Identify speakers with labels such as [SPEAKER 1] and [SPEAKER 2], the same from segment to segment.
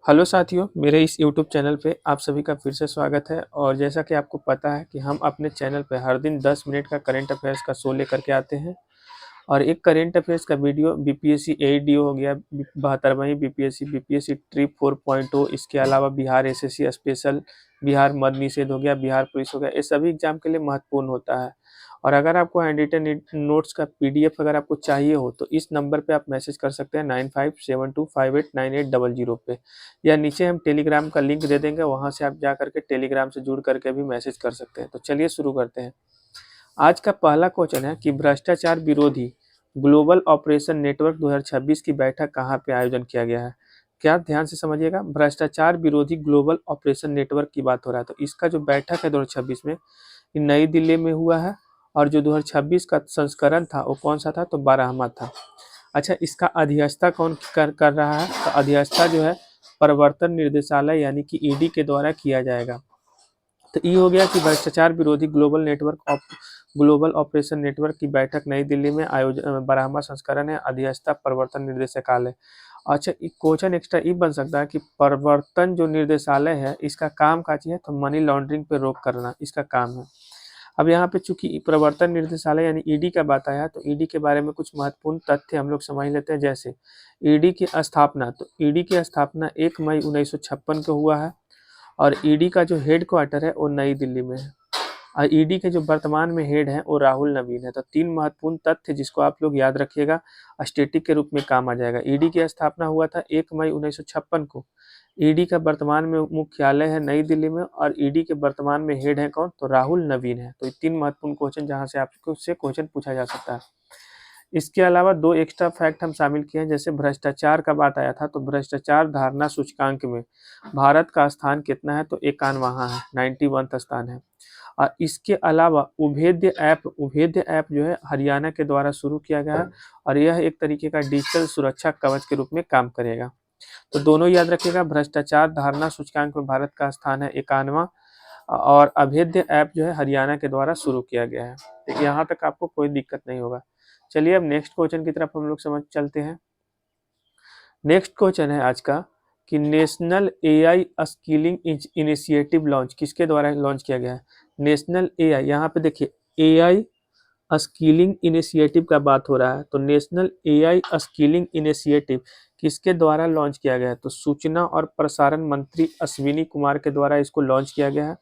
[SPEAKER 1] Hello साथियों, मेरे इस यूट्यूब चैनल पे आप सभी का फिर से स्वागत है। और जैसा कि आपको पता है कि हम अपने चैनल पे हर दिन 10 मिनट का करंट अफेयर्स का शो लेकर के आते हैं। और एक करंट अफेयर्स का वीडियो बीपीएससी एडीओ हो गया, 72वीं बीपीएससी बीपीएससी ट्रिप 4.0, इसके अलावा बिहार एसएससी स्पेशल, बिहार मद्य निषेध हो गया, बिहार पुलिस हो गया, ये सभी एग्जाम के लिए महत्वपूर्ण होता है। और अगर आपको हैंड रिटन नोट्स का पीडीएफ अगर आपको चाहिए हो तो इस नंबर पे आप मैसेज कर सकते हैं 9572589800 पे, या नीचे हम टेलीग्राम का लिंक दे देंगे, वहां से आप जा करके टेलीग्राम से जुड़ करके भी मैसेज कर सकते हैं। तो चलिए शुरू करते हैं। आज का पहला क्वेश्चन है कि भ्रष्टाचार विरोधी ग्लोबल ऑपरेशन नेटवर्क 2026 की बैठक कहाँ पे आयोजन किया गया है। क्या ध्यान से समझिएगा, भ्रष्टाचार विरोधी ग्लोबल ऑपरेशन नेटवर्क की बात हो रहा है। तो इसका जो बैठक है 2026 में, ये नई दिल्ली में हुआ है। और जो 2026 का संस्करण था वो कौन सा था, तो 12वां था। अच्छा, इसका अध्यक्षता कौन कर रहा है, तो अध्यक्षता जो है प्रवर्तन निर्देशालय यानी कि ईडी के द्वारा किया जाएगा। तो ये हो गया कि भ्रष्टाचार विरोधी ग्लोबल ऑपरेशन नेटवर्क की बैठक नई दिल्ली में आयोजन, 12वां संस्करण है, अध्यक्षता प्रवर्तन निर्देशालय। अच्छा, एक क्वेश्चन एक्स्ट्रा ये बन सकता है कि प्रवर्तन जो निर्देशालय है इसका काम का चीज है, तो मनी लॉन्ड्रिंग पे रोक करना इसका काम है। अब यहाँ पे चूंकि प्रवर्तन निर्देशालय यानी ईडी का बात आया, तो ईडी के बारे में कुछ महत्वपूर्ण तथ्य हम लोग समझ लेते हैं। जैसे ईडी की स्थापना, तो ईडी की स्थापना 1 मई 1956 को हुआ है। और ईडी का जो हेड क्वार्टर है वो नई दिल्ली में है। और ईडी के जो वर्तमान में हेड है वो राहुल नवीन है। तो 3 महत्वपूर्ण तथ्य जिसको आप लोग याद रखिएगा, स्टैटिक के रूप में काम आ जाएगा। ईडी की स्थापना हुआ था 1 मई 1956 को। ईडी का वर्तमान में मुख्यालय है नई दिल्ली में, और ईडी के वर्तमान में हेड है कौन, तो राहुल नवीन है। तो ये 3 महत्वपूर्ण क्वेश्चन जहां से आपको उससे क्वेश्चन पूछा जा सकता है। इसके अलावा 2 एक्स्ट्रा फैक्ट हम शामिल किए हैं। जैसे भ्रष्टाचार का बात आया था, तो भ्रष्टाचार धारणा सूचकांक में भारत का स्थान कितना है, तो 51वां है, 91वां स्थान है। और इसके अलावा उभेद्य ऐप जो है हरियाणा के द्वारा शुरू किया गया है। और यह एक तरीके का डिजिटल सुरक्षा कवच के रूप में काम करेगा। तो दोनों याद रखिएगा, भ्रष्टाचार धारणा सूचकांक में भारत का स्थान है 51वां, और अभेद्य ऐप जो है हरियाणा के द्वारा शुरू किया गया है। तो यहाँ तक आपको कोई दिक्कत नहीं होगा। चलिए अब नेक्स्ट क्वेश्चन की तरफ हम लोग समझ चलते हैं। नेक्स्ट क्वेश्चन है आज का कि national AI skilling initiative launch किसके द्वारा लॉन्च किया गया है। नेशनल एआई, यहाँ पे देखिए एआई स्किलिंग इनिशिएटिव का बात हो रहा है। तो नेशनल एआई स्किलिंग इनिशिएटिव किसके द्वारा लॉन्च किया गया है, तो सूचना और प्रसारण मंत्री अश्विनी कुमार के द्वारा इसको लॉन्च किया गया है।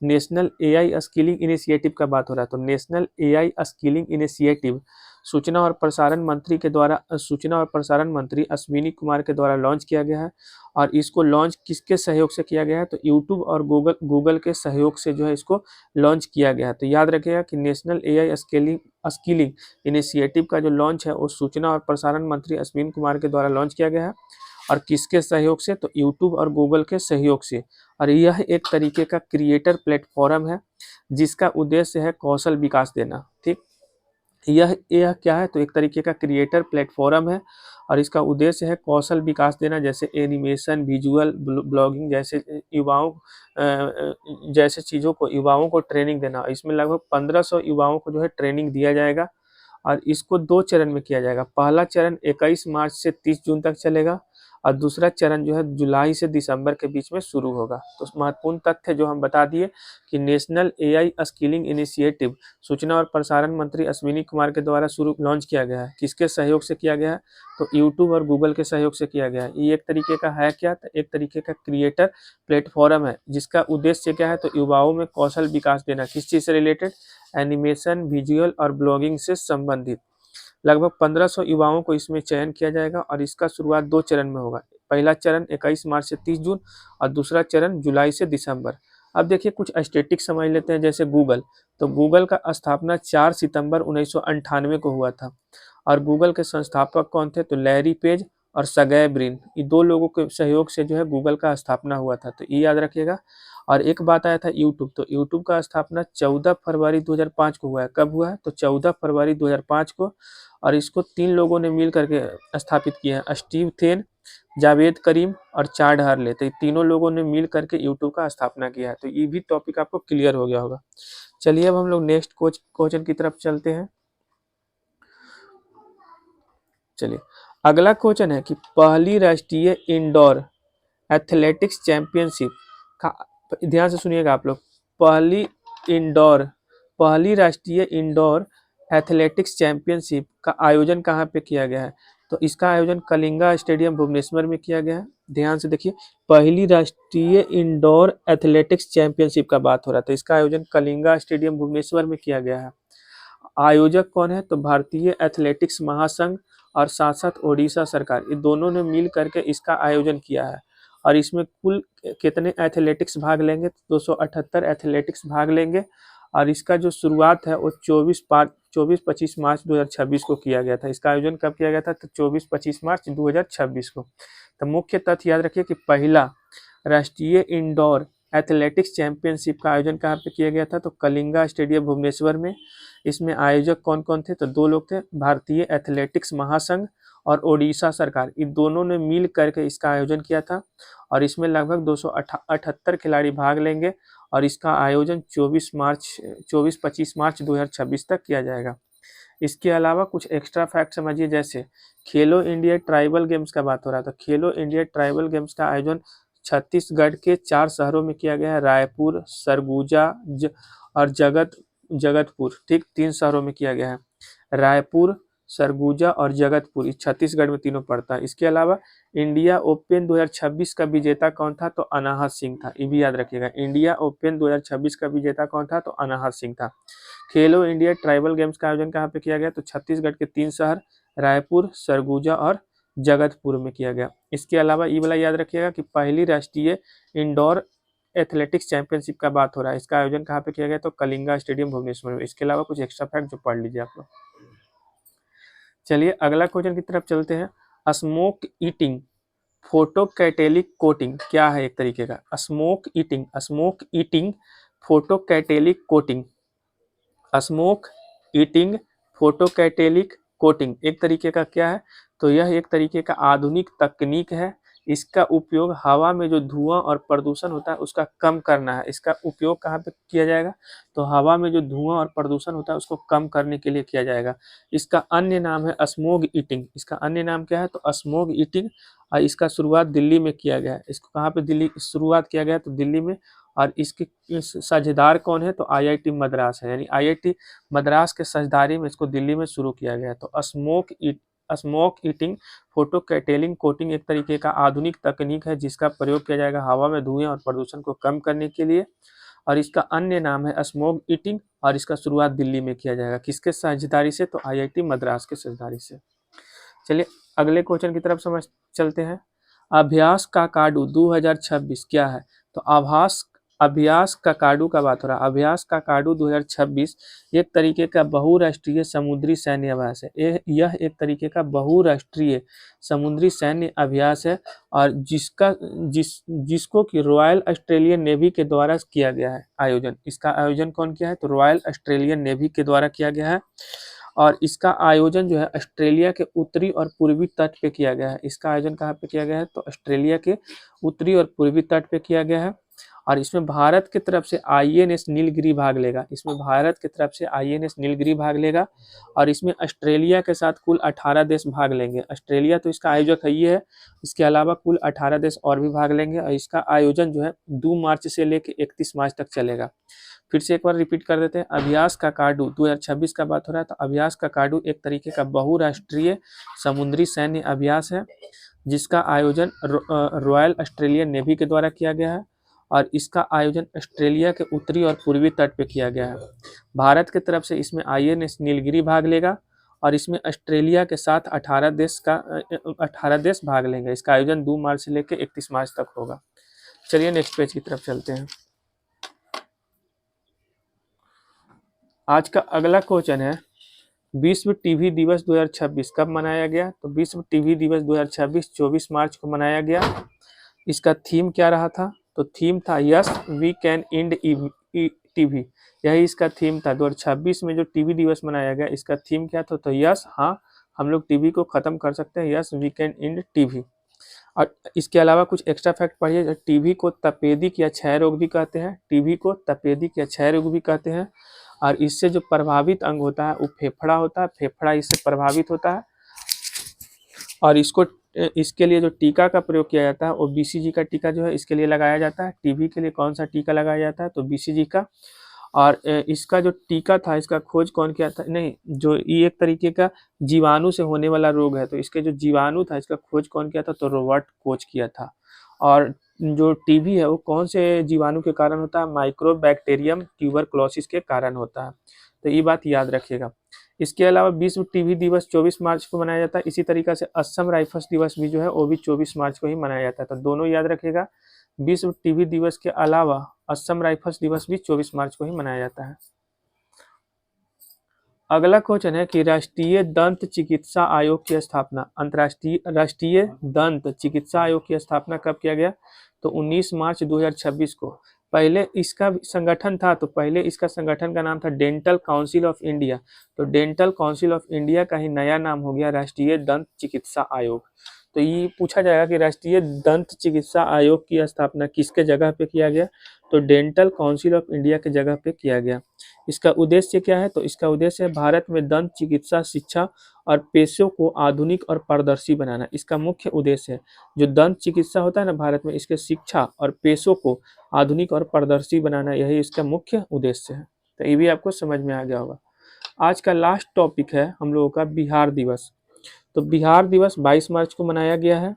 [SPEAKER 1] नेशनल एआई स्किलिंग इनिशिएटिव का बात हो रहा है, तो नेशनल एआई स्किलिंग इनिशिएटिव सूचना और प्रसारण मंत्री अश्विनी कुमार के द्वारा लॉन्च किया गया है। और इसको लॉन्च किसके सहयोग से किया गया है, तो यूट्यूब और गूगल के सहयोग से जो है इसको लॉन्च किया गया है। तो याद रखिएगा कि नेशनल एआई स्किलिंग इनिशिएटिव का जो लॉन्च है वो सूचना और प्रसारण मंत्री अश्विनी कुमार के द्वारा लॉन्च किया गया है। और किसके सहयोग से, तो यूट्यूब और गूगल के सहयोग से। और यह एक तरीके का क्रिएटर प्लेटफॉर्म है जिसका उद्देश्य है कौशल विकास देना। ठीक, यह क्या है, तो एक तरीके का क्रिएटर प्लेटफॉर्म है और इसका उद्देश्य है कौशल विकास देना, जैसे एनिमेशन, विजुअल, ब्लॉगिंग जैसे चीज़ों को युवाओं को ट्रेनिंग देना। इसमें लगभग 1500 युवाओं को जो है ट्रेनिंग दिया जाएगा। और इसको 2 चरण में किया जाएगा। पहला चरण 21 मार्च से 30 जून तक चलेगा, और दूसरा चरण जो है जुलाई से दिसंबर के बीच में शुरू होगा। तो महत्वपूर्ण तथ्य जो हम बता दिए कि नेशनल एआई स्किलिंग इनिशिएटिव सूचना और प्रसारण मंत्री अश्विनी कुमार के द्वारा शुरू लॉन्च किया गया है। किसके सहयोग से किया गया है, तो यूट्यूब और गूगल के सहयोग से किया गया है। ये एक तरीके का है क्या, तो एक तरीके का क्रिएटर प्लेटफॉर्म है जिसका उद्देश्य क्या है, तो युवाओं में कौशल विकास देना। किस चीज़ से रिलेटेड, एनिमेशन, विजुअल और ब्लॉगिंग से संबंधित। लगभग 1500 युवाओं को इसमें चयन किया जाएगा और इसका शुरुआत 2 चरण में होगा। पहला चरण 21 मार्च से 30 जून और दूसरा चरण जुलाई से दिसंबर। अब देखिए कुछ स्टैटिक समझ लेते हैं। जैसे गूगल, तो गूगल का स्थापना 4 सितंबर 1998 को हुआ था। और गूगल के संस्थापक कौन थे, तो लैरी पेज और सर्गेय ब्रिन, ये 2 लोगों के सहयोग से जो है गूगल का स्थापना हुआ था। तो ये याद रखिएगा। और एक बात आया था यूट्यूब, तो यूट्यूब का स्थापना 14 फरवरी 2005 को हुआ है। कब हुआ है, तो 14 फरवरी 2005 को। और इसको 3 लोगों ने मिल करके स्थापित किया है, स्टीव थेन, जावेद करीम और चाड हार्ले। तो ये तीनों लोगों ने मिल करके यूट्यूब का स्थापना किया है। तो ये भी टॉपिक आपको क्लियर हो गया होगा। चलिए अब हम लोग नेक्स्ट क्वेश्चन की तरफ चलते हैं। चलिए अगला क्वेश्चन है कि पहली राष्ट्रीय इंडोर एथलेटिक्स चैंपियनशिप का, ध्यान से सुनिएगा आप लोग, पहली इंडोर पहली राष्ट्रीय इंडोर एथलेटिक्स चैंपियनशिप का आयोजन कहाँ पे किया गया है? तो इसका आयोजन कलिंगा स्टेडियम भुवनेश्वर में किया गया है। ध्यान से देखिए, पहली राष्ट्रीय इंडोर एथलेटिक्स चैंपियनशिप का बात हो रहा था, इसका आयोजन कलिंगा स्टेडियम भुवनेश्वर में किया गया है। आयोजक कौन है? तो भारतीय एथलेटिक्स महासंघ और साथ साथ ओडिशा सरकार, ये दोनों ने मिल करके इसका आयोजन किया है। और इसमें कुल कितने एथलेटिक्स भाग लेंगे? 278 एथलेटिक्स भाग लेंगे। और इसका जो शुरुआत है वो 24-25 मार्च 2026 को किया गया था। इसका आयोजन कब किया गया था? तो 24-25 मार्च 2026 को। तो मुख्य तथ्य याद रखिए कि पहला राष्ट्रीय इंडोर एथलेटिक्स चैंपियनशिप का आयोजन कहाँ पे किया गया था? तो कलिंगा स्टेडियम भुवनेश्वर में। इसमें आयोजक कौन कौन थे? तो दो लोग थे, भारतीय एथलेटिक्स महासंघ और ओडिशा सरकार, इन दोनों ने मिल करके इसका आयोजन किया था। और इसमें लगभग 278 खिलाड़ी भाग लेंगे और इसका आयोजन 24-25 मार्च 2026 तक किया जाएगा। इसके अलावा कुछ एक्स्ट्रा फैक्ट समझिए, जैसे खेलो इंडिया ट्राइबल गेम्स का बात हो रहा था। खेलो इंडिया ट्राइबल गेम्स का आयोजन छत्तीसगढ़ के 4 शहरों में किया गया है, रायपुर, सरगुजा और जगतपुर, ठीक, 3 शहरों में किया गया है। रायपुर, सरगुजा और जगतपुर, इस छत्तीसगढ़ में तीनों पड़ता है। इसके अलावा इंडिया ओपन 2026 का विजेता कौन था? तो अनाहत सिंह था, ये भी याद रखिएगा। इंडिया ओपन 2026 का विजेता कौन था? तो अनाहत सिंह था। खेलो इंडिया ट्राइबल गेम्स का आयोजन कहाँ पे किया गया? तो छत्तीसगढ़ के 3 शहर रायपुर, सरगुजा और जगतपुर में किया गया। इसके अलावा ये वाला याद रखिएगा कि पहली राष्ट्रीय इंडोर एथलेटिक्स चैंपियनशिप का बात हो रहा है, इसका आयोजन कहाँ पे किया गया? तो कलिंगा स्टेडियम भुवनेश्वर में। इसके अलावा कुछ एक्स्ट्रा फैक्ट जो पढ़ लीजिए आप लोग। चलिए अगला क्वेश्चन की तरफ चलते हैं। स्मोक ईटिंग फोटोकैटेलिक कोटिंग क्या है? एक तरीके का smoke eating photocatalytic coating. Smoke eating photocatalytic coating एक तरीके का क्या है? तो यह एक तरीके का आधुनिक तकनीक है। इसका उपयोग हवा में जो धुआं और प्रदूषण होता है उसका कम करना है। इसका उपयोग कहाँ पे किया जाएगा? तो हवा में जो धुआं और प्रदूषण होता है उसको कम करने के लिए किया जाएगा। इसका अन्य नाम है स्मोग ईटिंग। इसका अन्य नाम क्या है? तो स्मोग ईटिंग। और इसका शुरुआत दिल्ली में किया गया है। इसको कहाँ पे दिल्ली शुरुआत किया गया? तो दिल्ली में। और इसके साझेदार कौन है? तो आईआईटी मद्रास है, यानी आईआईटी मद्रास के साझेदारी में इसको दिल्ली में शुरू किया गया। तो स्मोक ईटिंग फोटोकैटेलिक कोटिंग एक तरीके का आधुनिक तकनीक है जिसका प्रयोग किया जाएगा हवा में धुएं और प्रदूषण को कम करने के लिए। और इसका अन्य नाम है स्मोक ईटिंग और इसका शुरुआत दिल्ली में किया जाएगा। किसके साझेदारी से? तो आईआईटी मद्रास के साझेदारी से। चलिए अगले क्वेश्चन की तरफ समझ चलते हैं। अभ्यास काकाडू 2026 क्या है? तो अभ्यास काकाडू का बात हो रहा है। अभ्यास काकाडू 2026 एक तरीके का बहुराष्ट्रीय समुद्री सैन्य अभ्यास है। यह एक तरीके का बहुराष्ट्रीय समुद्री सैन्य अभ्यास है और जिसको कि रॉयल ऑस्ट्रेलियन नेवी के द्वारा किया गया है आयोजन। इसका आयोजन कौन किया है? तो रॉयल ऑस्ट्रेलियन नेवी के द्वारा किया गया है। और इसका आयोजन जो है ऑस्ट्रेलिया के उत्तरी और पूर्वी तट पे किया गया है। इसका आयोजन कहाँ पे किया गया है? तो ऑस्ट्रेलिया के उत्तरी और पूर्वी तट पे किया गया है। और इसमें भारत की तरफ से आईएनएस नीलगिरी भाग लेगा। इसमें भारत की तरफ से आईएनएस नीलगिरी भाग लेगा। और इसमें ऑस्ट्रेलिया के साथ कुल 18 देश भाग लेंगे। ऑस्ट्रेलिया तो इसका आयोजक है, ये है। इसके अलावा कुल 18 देश और भी भाग लेंगे। और इसका आयोजन जो है 2 मार्च से लेकर 31 मार्च तक चलेगा। फिर से एक बार रिपीट कर देते हैं। अभ्यास काकाडू 2026 का बात हो रहा है। तो अभ्यास काकाडू एक तरीके का बहुराष्ट्रीय समुद्री सैन्य अभ्यास है जिसका आयोजन रॉयल ऑस्ट्रेलियन नेवी के द्वारा किया गया है। और इसका आयोजन ऑस्ट्रेलिया के उत्तरी और पूर्वी तट पे किया गया है। भारत की तरफ से इसमें आईएनएस नीलगिरी भाग लेगा। और इसमें ऑस्ट्रेलिया के साथ 18 देश भाग लेंगे। इसका आयोजन 2 मार्च से लेकर 31 मार्च तक होगा। चलिए नेक्स्ट पेज की तरफ चलते हैं। आज का अगला क्वेश्चन है, विश्व टीवी दिवस 2026 कब मनाया गया? तो विश्व टीवी दिवस 2026 24 मार्च को मनाया गया। इसका थीम क्या रहा था? तो थीम था yes we can end TB, यही इसका थीम था। 2026 में जो टीवी दिवस मनाया गया इसका थीम क्या था? तो यस, हाँ, हम लोग टीवी को खत्म कर सकते हैं, yes we can end TB. और इसके अलावा कुछ एक्स्ट्रा फैक्ट पढ़िए। टीबी को तपेदिक या क्षय रोग भी कहते हैं। टीबी को तपेदिक या क्षय रोग भी कहते हैं। और इससे जो प्रभावित अंग होता है वो फेफड़ा होता है। फेफड़ा इससे प्रभावित होता है। और इसको इसके लिए जो टीका का प्रयोग किया जाता है वो बीसीजी का टीका जो है इसके लिए लगाया जाता है। टीबी के लिए कौन सा टीका लगाया जाता है, तो बीसीजी का। और इसका जो टीका था इसका खोज कौन किया था, नहीं, जो ये एक तरीके का जीवाणु से होने वाला रोग है, तो इसके जो जीवाणु था इसका खोज कौन किया था, तो रॉबर्ट कोच किया था। और जो टीबी है वो कौन से जीवाणु के कारण होता है, माइक्रोबैक्टीरियम ट्यूबरक्लोसिस के कारण होता है। तो ये बात याद रखिएगा। इसके अलावा विश्व टीबी दिवस 24 मार्च को मनाया जाता है। इसी तरीके से असम राइफल्स दिवस भी जो है वो भी 24 मार्च को ही मनाया जाता है। तो दोनों याद रखिएगा, विश्व टीबी दिवस के अलावा असम राइफल्स दिवस भी 24 मार्च को ही मनाया जाता है। अगला क्वेश्चन है कि राष्ट्रीय दंत चिकित्सा आयोग की स्थापना, अंतर्राष्ट्रीय राष्ट्रीय दंत चिकित्सा आयोग की स्थापना कब किया गया, तो 19 मार्च 2026 को। पहले इसका संगठन था, तो पहले इसका संगठन का नाम था डेंटल काउंसिल ऑफ इंडिया। तो डेंटल काउंसिल ऑफ इंडिया का ही नया नाम हो गया राष्ट्रीय दंत चिकित्सा आयोग। तो ये पूछा जाएगा कि राष्ट्रीय दंत चिकित्सा आयोग की स्थापना किसके जगह पे किया गया, तो डेंटल काउंसिल ऑफ इंडिया के जगह पे किया गया। इसका उद्देश्य क्या है, तो इसका उद्देश्य है भारत में दंत चिकित्सा शिक्षा और पेशों को आधुनिक और पारदर्शी बनाना। इसका मुख्य उद्देश्य है, जो दंत चिकित्सा होता है ना भारत में, इसके शिक्षा और पेशों को आधुनिक और पारदर्शी बनाना, यही इसका मुख्य उद्देश्य है। तो ये भी आपको समझ में आ गया होगा। आज का लास्ट टॉपिक है हम लोगों का बिहार दिवस। तो बिहार दिवस 22 मार्च को मनाया गया है।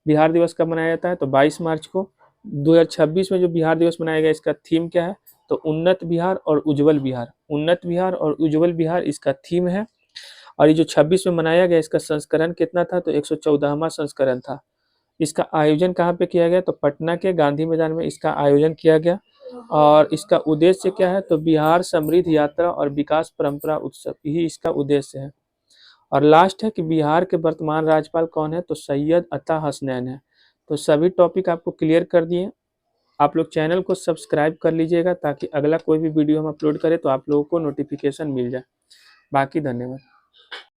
[SPEAKER 1] बिहार दिवस कब मनाया जाता है, तो 22 मार्च को। 2026 में जो बिहार दिवस मनाया गया इसका थीम क्या है, तो उन्नत बिहार और उज्जवल बिहार। उन्नत बिहार और उज्जवल बिहार इसका थीम है। और ये जो 26 में मनाया गया इसका संस्करण कितना था, तो 114वां संस्करण था। इसका आयोजन कहाँ पे किया गया, तो पटना के गांधी मैदान में इसका आयोजन किया गया। और इसका उद्देश्य क्या है, तो बिहार समृद्ध यात्रा और विकास परंपरा उत्सव, यही इसका उद्देश्य है। और लास्ट है कि बिहार के वर्तमान राज्यपाल कौन है, तो सैयद अता हसनैन है। तो सभी टॉपिक आपको क्लियर कर दिए। आप लोग चैनल को सब्सक्राइब कर लीजिएगा ताकि अगला कोई भी वीडियो हम अपलोड करें तो आप लोगों को नोटिफिकेशन मिल जाए। बाकी धन्यवाद।